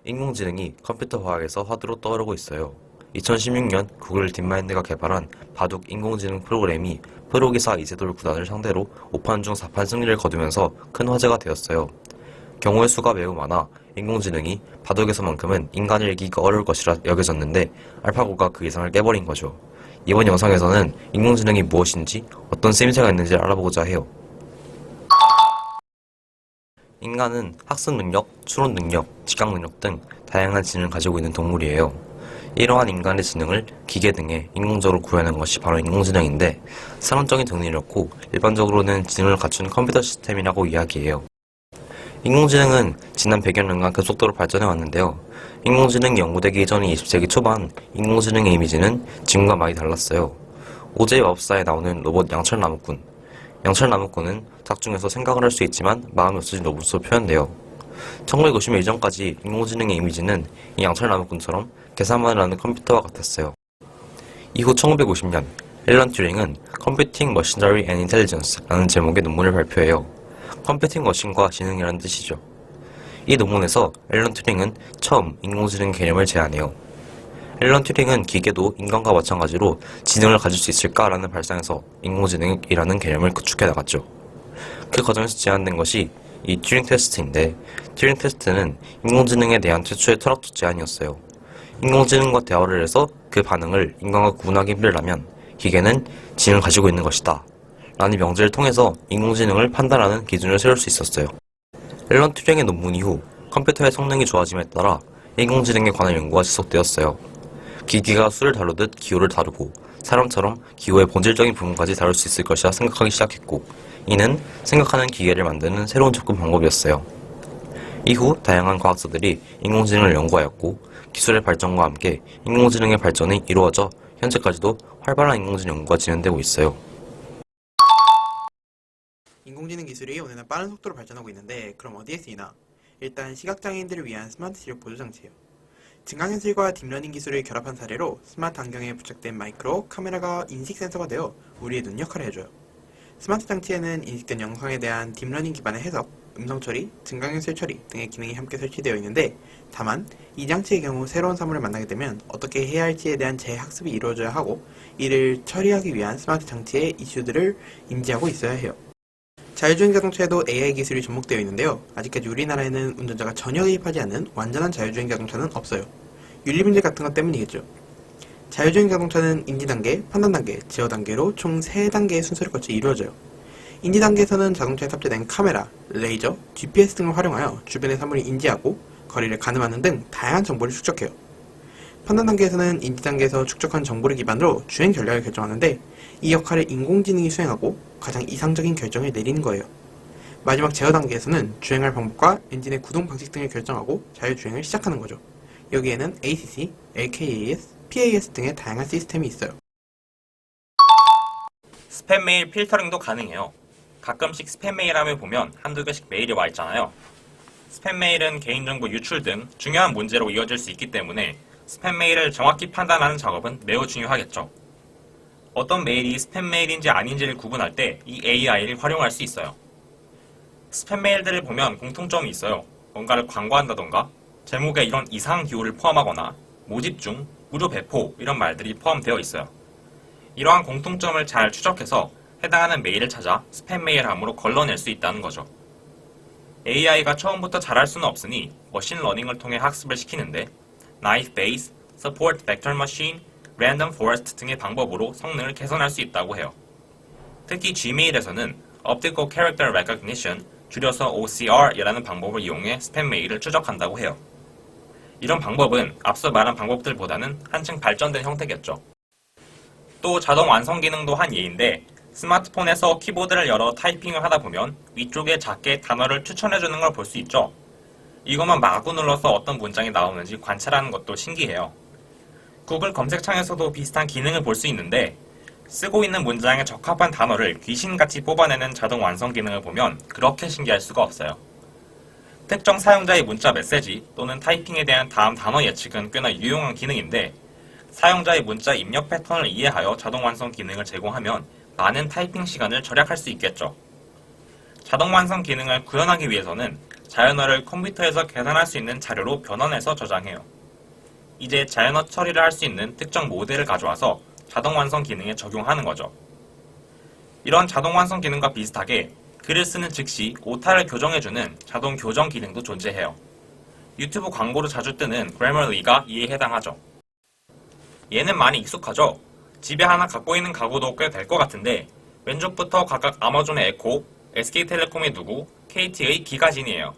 인공지능이 컴퓨터 과학에서 화두로 떠오르고 있어요. 2016년 구글 딥마인드가 개발한 바둑 인공지능 프로그램이 프로기사 이세돌 구단을 상대로 5판 중 4판 승리를 거두면서 큰 화제가 되었어요. 경우의 수가 매우 많아 인공지능이 바둑에서만큼은 인간을 이기기가 어려울 것이라 여겨졌는데 알파고가 그 예상을 깨버린 거죠. 이번 영상에서는 인공지능이 무엇인지 어떤 쓰임새가 있는지 알아보고자 해요. 인간은 학습 능력, 추론 능력, 지각 능력 등 다양한 지능을 가지고 있는 동물이에요. 이러한 인간의 지능을 기계 등에 인공적으로 구현한 것이 바로 인공지능인데 사론적인 정의를 얻고 일반적으로는 지능을 갖춘 컴퓨터 시스템이라고 이야기해요. 인공지능은 지난 100여 년간 급속도로 발전해 왔는데요. 인공지능이 연구되기 이전인 20세기 초반 인공지능의 이미지는 지금과 많이 달랐어요. 오즈의 마법사에 나오는 로봇 양철나무꾼. 양철나무꾼은 작중에서 생각을 할 수 있지만 마음이 없어진 로봇으로 표현돼요. 1950년 이전까지 인공지능의 이미지는 이 양철나무꾼처럼 계산만을 하는 컴퓨터와 같았어요. 이후 1950년 앨런 튜링은 Computing Machinery and Intelligence라는 제목의 논문을 발표해요. 컴퓨팅 머신과 지능이라는 뜻이죠. 이 논문에서 앨런 튜링은 처음 인공지능 개념을 제안해요. 앨런 튜링은 기계도 인간과 마찬가지로 지능을 가질 수 있을까라는 발상에서 인공지능이라는 개념을 구축해 나갔죠. 그 과정에서 제안된 것이 이 튜링 테스트인데 튜링 테스트는 인공지능에 대한 최초의 철학적 제안이었어요. 인공지능과 대화를 해서 그 반응을 인간과 구분하기 힘들다면 기계는 지능을 가지고 있는 것이다 라는 명제를 통해서 인공지능을 판단하는 기준을 세울 수 있었어요. 앨런 튜링의 논문 이후 컴퓨터의 성능이 좋아짐에 따라 인공지능에 관한 연구가 지속되었어요. 기계가 수를 다루듯 기호를 다루고 사람처럼 기호의 본질적인 부분까지 다룰 수 있을 것이라 생각하기 시작했고 이는 생각하는 기계를 만드는 새로운 접근 방법이었어요. 이후 다양한 과학자들이 인공지능을 연구하였고 기술의 발전과 함께 인공지능의 발전이 이루어져 현재까지도 활발한 인공지능 연구가 진행되고 있어요. 인공지능 기술이 오늘날 빠른 속도로 발전하고 있는데 그럼 어디에 쓰이나? 일단 시각장애인들을 위한 스마트 시력 보조장치예요. 증강현실과 딥러닝 기술을 결합한 사례로 스마트 안경에 부착된 마이크로 카메라가 인식 센서가 되어 우리의 눈 역할을 해줘요. 스마트 장치에는 인식된 영상에 대한 딥러닝 기반의 해석, 음성 처리, 증강현실 처리 등의 기능이 함께 설치되어 있는데 다만 이 장치의 경우 새로운 사물을 만나게 되면 어떻게 해야 할지에 대한 재학습이 이루어져야 하고 이를 처리하기 위한 스마트 장치의 이슈들을 인지하고 있어야 해요. 자율주행 자동차에도 AI 기술이 접목되어 있는데요. 아직까지 우리나라에는 운전자가 전혀 개입하지 않는 완전한 자율주행 자동차는 없어요. 윤리문제 같은 것 때문이겠죠. 자율주행 자동차는 인지단계, 판단단계, 제어단계로 총 3단계의 순서를 거쳐 이루어져요. 인지단계에서는 자동차에 탑재된 카메라, 레이저, GPS 등을 활용하여 주변의 사물을 인지하고 거리를 가늠하는 등 다양한 정보를 축적해요. 판단단계에서는 인지단계에서 축적한 정보를 기반으로 주행 전략을 결정하는데 이 역할을 인공지능이 수행하고 가장 이상적인 결정을 내리는 거예요. 마지막 제어 단계에서는 주행할 방법과 엔진의 구동 방식 등을 결정하고 자율주행을 시작하는 거죠. 여기에는 ACC, LKAS, PAS 등의 다양한 시스템이 있어요. 스팸 메일 필터링도 가능해요. 가끔씩 스팸 메일함을 보면 한두 개씩 메일이 와 있잖아요. 스팸 메일은 개인정보 유출 등 중요한 문제로 이어질 수 있기 때문에 스팸 메일을 정확히 판단하는 작업은 매우 중요하겠죠. 어떤 메일이 스팸 메일인지 아닌지를 구분할 때 이 AI를 활용할 수 있어요. 스팸 메일들을 보면 공통점이 있어요. 뭔가를 광고한다던가 제목에 이런 이상 기호를 포함하거나 모집 중, 무료 배포 이런 말들이 포함되어 있어요. 이러한 공통점을 잘 추적해서 해당하는 메일을 찾아 스팸 메일함으로 걸러낼 수 있다는 거죠. AI가 처음부터 잘할 수는 없으니 머신러닝을 통해 학습을 시키는데 Naive Bayes, Support Vector Machine, Random Forest 등의 방법으로 성능을 개선할 수 있다고 해요. 특히 Gmail에서는 Optical Character Recognition, 줄여서 OCR이라는 방법을 이용해 스팸 메일을 추적한다고 해요. 이런 방법은 앞서 말한 방법들보다는 한층 발전된 형태겠죠. 또 자동 완성 기능도 한 예인데 스마트폰에서 키보드를 열어 타이핑을 하다 보면 위쪽에 작게 단어를 추천해주는 걸 볼 수 있죠. 이것만 마구 눌러서 어떤 문장이 나오는지 관찰하는 것도 신기해요. 구글 검색창에서도 비슷한 기능을 볼 수 있는데 쓰고 있는 문장에 적합한 단어를 귀신같이 뽑아내는 자동 완성 기능을 보면 그렇게 신기할 수가 없어요. 특정 사용자의 문자 메시지 또는 타이핑에 대한 다음 단어 예측은 꽤나 유용한 기능인데 사용자의 문자 입력 패턴을 이해하여 자동 완성 기능을 제공하면 많은 타이핑 시간을 절약할 수 있겠죠. 자동 완성 기능을 구현하기 위해서는 자연어를 컴퓨터에서 계산할 수 있는 자료로 변환해서 저장해요. 이제 자연어 처리를 할 수 있는 특정 모델을 가져와서 자동 완성 기능에 적용하는 거죠. 이런 자동 완성 기능과 비슷하게 글을 쓰는 즉시 오타를 교정해주는 자동 교정 기능도 존재해요. 유튜브 광고로 자주 뜨는 Grammarly가 이에 해당하죠. 얘는 많이 익숙하죠? 집에 하나 갖고 있는 가구도 꽤 될 것 같은데 왼쪽부터 각각 아마존의 에코, SK텔레콤의 누구, KT의 기가진이에요.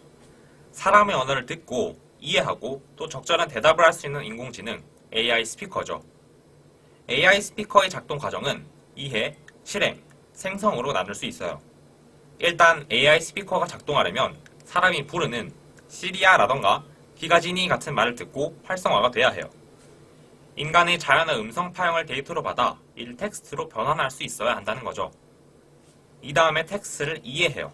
사람의 언어를 듣고 이해하고 또 적절한 대답을 할 수 있는 인공지능 AI 스피커죠. AI 스피커의 작동 과정은 이해, 실행, 생성으로 나눌 수 있어요. 일단 AI 스피커가 작동하려면 사람이 부르는 시리아라던가 기가지니 같은 말을 듣고 활성화가 돼야 해요. 인간의 자연어 음성 파형을 데이터로 받아 이를 텍스트로 변환할 수 있어야 한다는 거죠. 이 다음에 텍스트를 이해해요.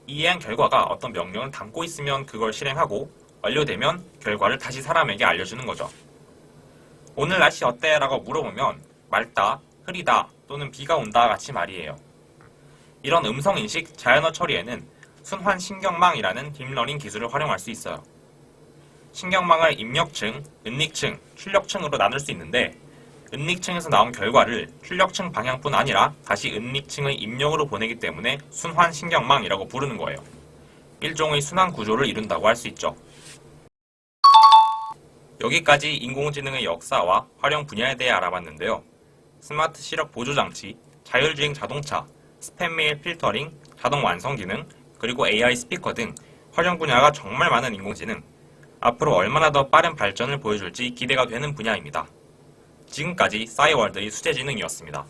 이해한 결과가 어떤 명령을 담고 있으면 그걸 실행하고 완료되면 결과를 다시 사람에게 알려주는 거죠. 오늘 날씨 어때? 라고 물어보면 맑다, 흐리다 또는 비가 온다 같이 말이에요. 이런 음성인식 자연어 처리에는 순환 신경망이라는 딥러닝 기술을 활용할 수 있어요. 신경망을 입력층, 은닉층, 출력층으로 나눌 수 있는데 은닉층에서 나온 결과를 출력층 방향뿐 아니라 다시 은닉층의 입력으로 보내기 때문에 순환 신경망이라고 부르는 거예요. 일종의 순환 구조를 이룬다고 할 수 있죠. 여기까지 인공지능의 역사와 활용 분야에 대해 알아봤는데요. 스마트 시력 보조장치, 자율주행 자동차, 스팸 메일 필터링, 자동 완성 기능, 그리고 AI 스피커 등 활용 분야가 정말 많은 인공지능. 앞으로 얼마나 더 빠른 발전을 보여줄지 기대가 되는 분야입니다. 지금까지 싸이월드의 수제지능이었습니다.